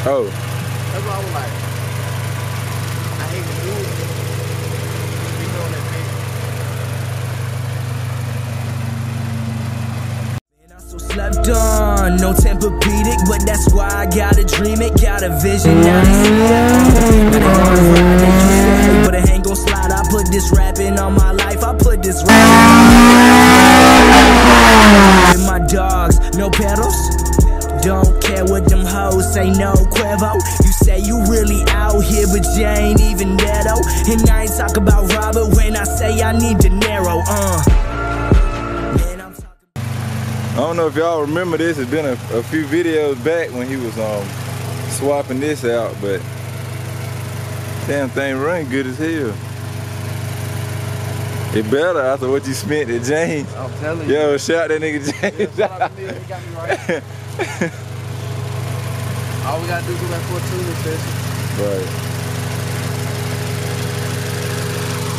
Oh. That's why I was like, I hate to do it. You know that thing. Man, I'm so slept on, no Tempur-Pedic, but that's why I gotta dream it. Got a vision, now they see it. But they wanna ride, they used to hate, but it ain't gon' slide. I put this rapping on my life, I put this rapping in my dogs, no pedals. Don't care what them hoes say, no Quavo. You say you really out here, but you ain't even there though. And I ain't talk about Robert when I say I need De Niro, Man, I'm talking. I don't know if y'all remember this. It's been a few videos back when he was swapping this out, but damn thing run good as hell. It better after what you spent at James. I'm telling you. Yo, shout that nigga James. Yeah, shout out to me, he got me right. All we gotta do is do that 14 session. Right.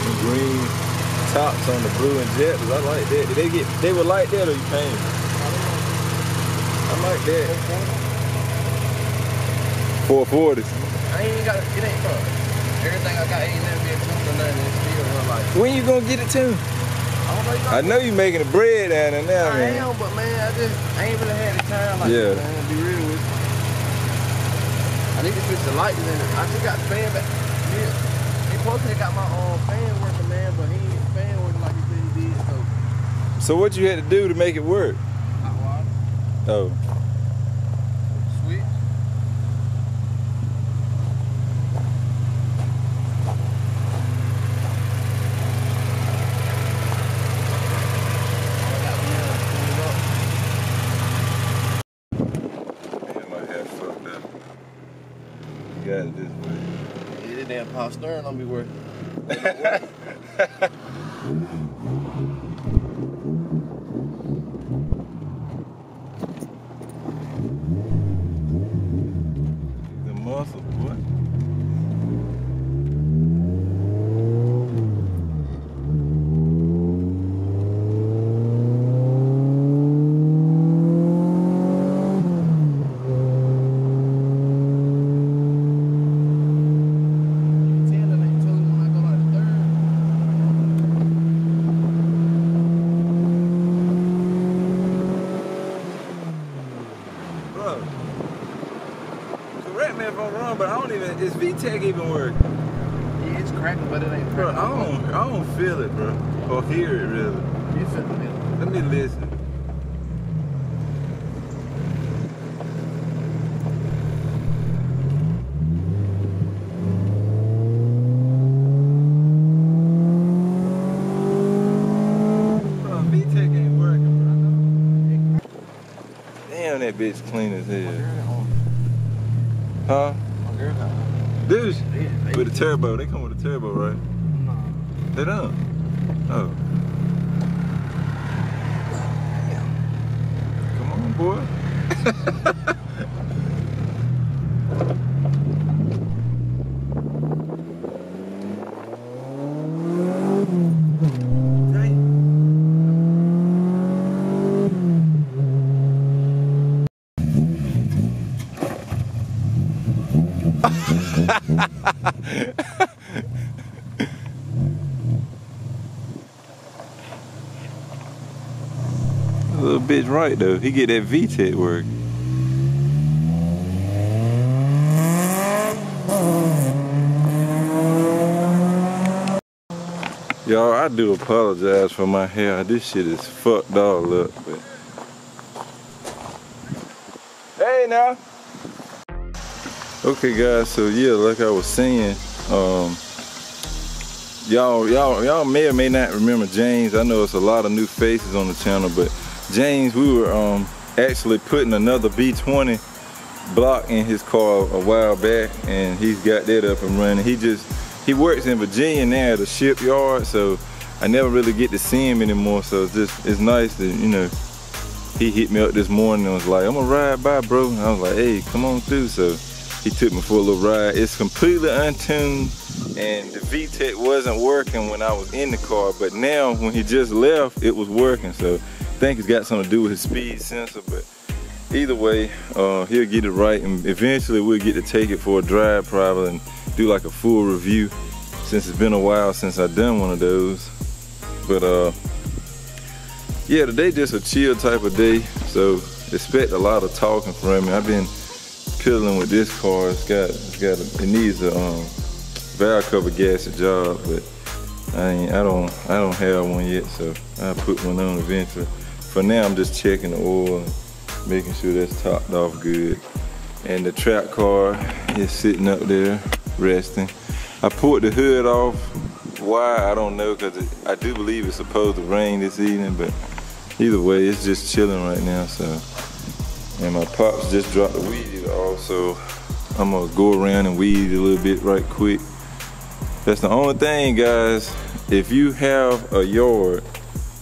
Some green tops on the blue and jet. I like that. Did they were like that or you painted? I like that. 440s. I ain't got it ain't fun. Everything I got ain't never been tuned or nothing. It's still real life. When you gonna get it tuned? I know you making the bread down there now, man. I am, but man, I ain't really had the time like that, man, to be real with you. I need to fix the lights in it. I just got the fan back. Yeah. He supposed to have got my fan working, man, but he ain't fan working like he said he did, So what you had to do to make it work? Hot water. Oh. Switch. Got it this way. Yeah, that damn power steering don't be working. The muscle, boy. Correct me if I'm wrong, but I don't even, is VTEC even working? Yeah, it's cracking, but it ain't Bro, cracking. I don't feel it, bro. Or hear it, really. You feel it? Let me listen. Bro, VTEC ain't working, bro. Damn, that bitch clean as hell. Huh? Dude, with a turbo. They come with a turbo, right? No. They don't? Oh. Come on, boy. A little bitch right though. He get that VTEC work. Y'all, I do apologize for my hair. This shit is fucked all up. But hey now. Okay guys, so yeah, like I was saying, y'all may or may not remember James. I know it's a lot of new faces on the channel, but James, we were actually putting another B20 block in his car a while back, and he's got that up and running. He works in Virginia now at a shipyard, so I never really get to see him anymore. So it's nice that, you know, he hit me up this morning and was like, I'm gonna ride by, bro. And I was like, hey, come on through. So he took me for a little ride. It's completely untuned, and the VTEC wasn't working when I was in the car, but now when he just left, it was working. So I think it's got something to do with his speed sensor, but either way, he'll get it right, and eventually we'll get to take it for a drive probably and do like a full review, since it's been a while since I've done one of those. But yeah, today just a chill type of day, so expect a lot of talking from me. I've been piddling with this car. It needs a valve cover gasket job, but I don't have one yet, so I'll put one on eventually. For now, I'm just checking the oil and making sure that's topped off good. And the trap car is sitting up there resting. I pulled the hood off. Why, I don't know, because I do believe it's supposed to rain this evening, but either way, it's just chilling right now. So, and my pops just dropped the weed eater off, so I'm gonna go around and weed a little bit right quick. That's the only thing, guys. If you have a yard,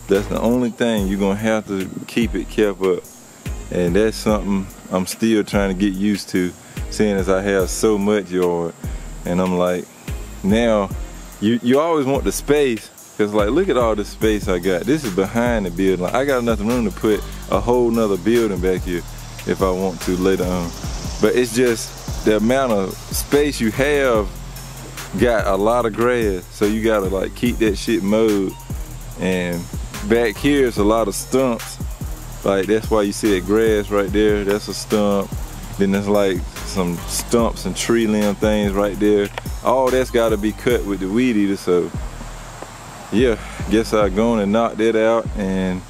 that's the only thing you're gonna have to keep it kept up. And that's something I'm still trying to get used to, seeing as I have so much yard. And I'm like, now, you always want the space, because like, look at all the space I got. This is behind the building. Like, I got enough room to put a whole nother building back here if I want to later on. But it's just the amount of space you have got a lot of grass, so you gotta like keep that shit mowed. And back here is a lot of stumps. Like, that's why you see that grass right there, that's a stump. Then there's like some stumps and tree limb things right there. All that's gotta be cut with the weed eater. So yeah, guess I'll go on and knock that out and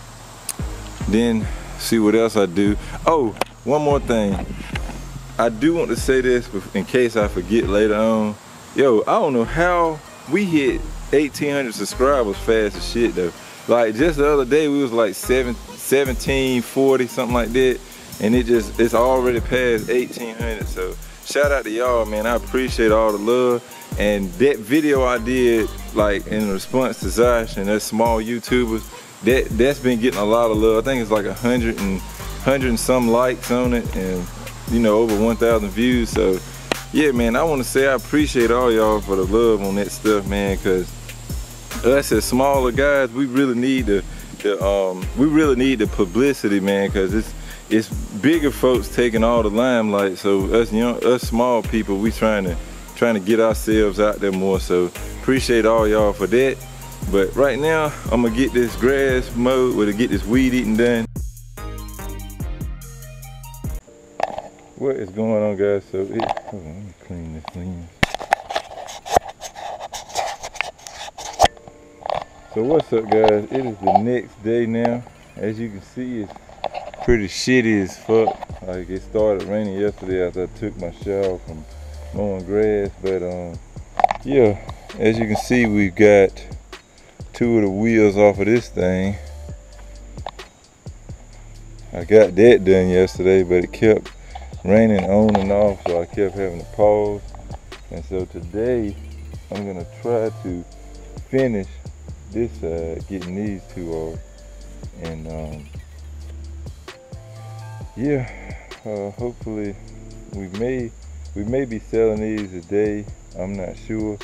then see what else I do. Oh, one more thing. I do want to say this in case I forget later on. Yo, I don't know how we hit 1,800 subscribers fast as shit though. Like, just the other day we was like 1740, something like that, and it's already past 1,800. So shout out to y'all, man. I appreciate all the love. And that video I did, like in response to Zosh and those small YouTubers, that's been getting a lot of love. I think it's like 100 and some likes on it, and you know, over 1,000 views. So yeah, man, I want to say I appreciate all y'all for the love on that stuff, man, because us as smaller guys, we really need the publicity, man, because it's bigger folks taking all the limelight. So us small people, we trying to get ourselves out there more. So appreciate all y'all for that. But right now, I'm gonna get this grass mowed, or to get this weed eating done. What is going on, guys? So hold on, let me clean this lens. So what's up, guys? It is the next day now. As you can see, it's pretty shitty as fuck. Like, it started raining yesterday after I took my shower from mowing grass. But yeah, as you can see, we've got 2 of the wheels off of this thing. I got that done yesterday, but it kept raining on and off, so I kept having to pause. And so today I'm gonna try to finish this side, getting these 2 off. And yeah, hopefully we may be selling these today. I'm not sure,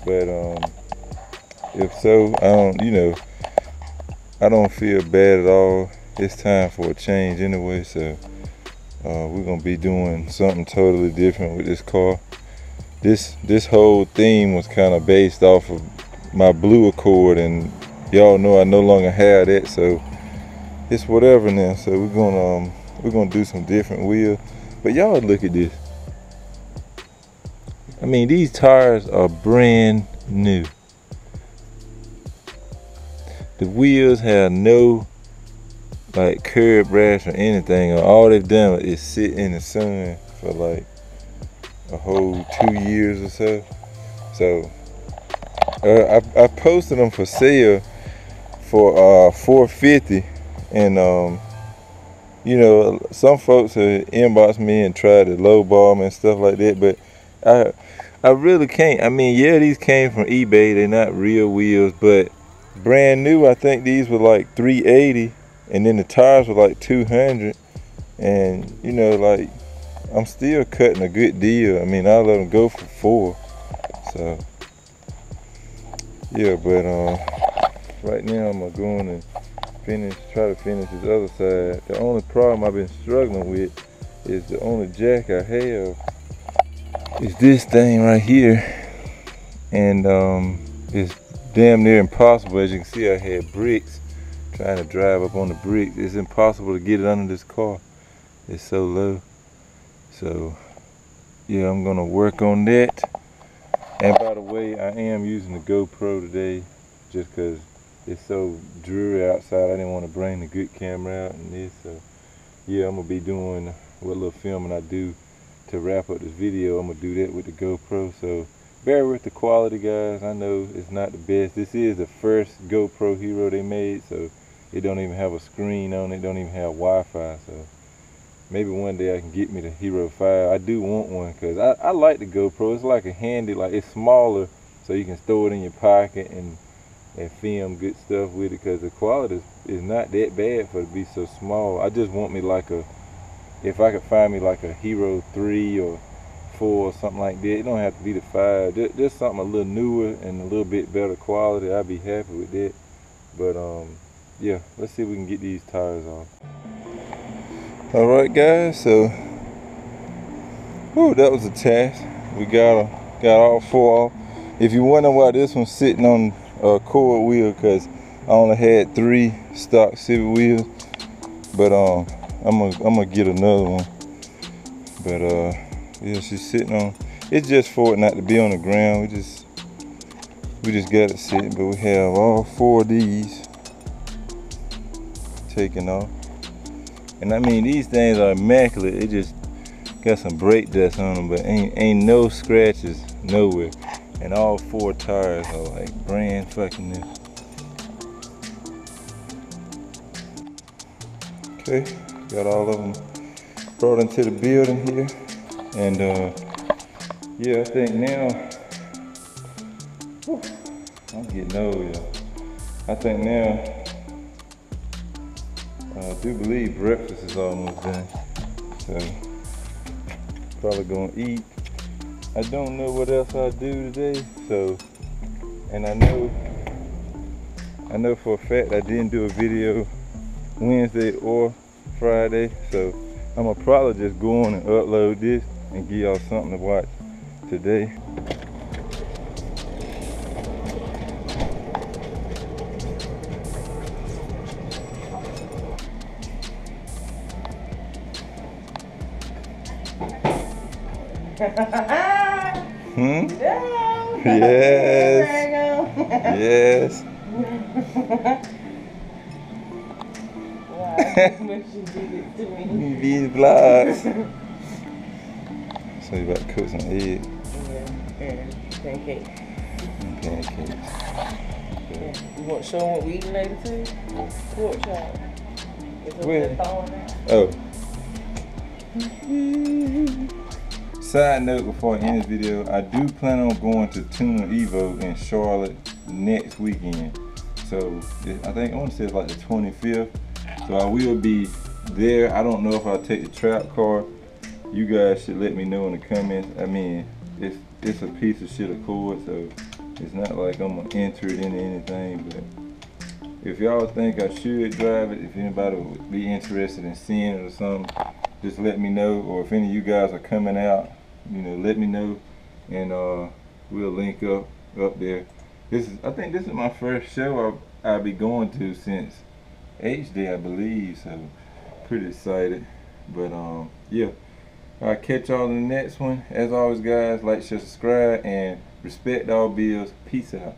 but if so, I don't feel bad at all. It's time for a change anyway, so we're gonna be doing something totally different with this car. This whole theme was kind of based off of my blue Accord, and y'all know I no longer have that, so it's whatever now. So we're gonna do some different wheels. But y'all look at this. I mean, these tires are brand new. The wheels have no like curb rash or anything. All they've done is sit in the sun for like a whole 2 years or so. So I posted them for sale for $450, and you know, some folks have inboxed me and tried to lowball me and stuff like that, but I really can't. I mean, yeah, these came from eBay. They're not real wheels, but brand new, I think these were like $380, and then the tires were like $200. And you know, like, I'm still cutting a good deal. I mean, I'll let them go for $4. So yeah, but right now I'm gonna go in and try to finish this other side. The only problem I've been struggling with is the only jack I have is this thing right here, and it's damn near impossible. As you can see, I had bricks trying to drive up on the bricks. It's impossible to get it under this car. It's so low. So yeah, I'm gonna work on that. And by the way, I am using the GoPro today just because it's so dreary outside. I didn't want to bring the good camera out and this. So yeah, I'm gonna be doing what little filming I do to wrap up this video. I'm gonna do that with the GoPro. So bear with the quality, guys. I know it's not the best. This is the first GoPro Hero they made, so it don't even have a screen on it. Don't even have Wi-Fi. So maybe one day I can get me the Hero 5. I do want one because I like the GoPro. It's like a handy, like it's smaller, so you can store it in your pocket and film good stuff with it, because the quality is not that bad for it to be so small. I just want me like if I could find me like a Hero 3 or 4 or something like that. It don't have to be the 5. Just something a little newer and a little bit better quality. I'd be happy with that. But yeah, let's see if we can get these tires off. Alright guys, so that was a task. We got all 4 off. If you wonder why this one's sitting on a cord wheel, because I only had 3 stock Civic wheels, but I'm gonna get another one. But yeah, she's sitting on. It's just for it not to be on the ground. We just got it sitting, but we have all 4 of these taken off. And I mean, these things are immaculate. It just got some brake dust on them, but ain't no scratches nowhere. And all 4 tires are like brand fucking new. Okay, got all of them brought into the building here. And yeah, I think now, I'm getting old, y'all. I think now, I do believe breakfast is almost done. So, probably gonna eat. I don't know what else I'll do today, so, and I know for a fact I didn't do a video Wednesday or Friday, so I'm gonna probably just go on and upload this and give y'all something to watch today. Yes. Yes. These vlogs. So you about to cook some eggs. Yeah, and pancakes. Pancakes. Yeah. You want to show them what we eating later too? Pork chop. It's up Where? there thawing out. Oh. Side note before I end this video, I do plan on going to Tuna Evo in Charlotte next weekend. So I want to say it's like the 25th. So I will be there. I don't know if I'll take the trap car. You guys should let me know in the comments. I mean, it's a piece of shit of cord, so it's not like I'm gonna enter it into anything. But if y'all think I should drive it, if anybody would be interested in seeing it or something, just let me know. Or if any of you guys are coming out, you know, let me know, and we'll link up there. I think this is my first show I'll be going to since H-Day, I believe, so pretty excited. But yeah, I'll catch y'all in the next one. As always, guys, like, share, subscribe, and respect all bills. Peace out.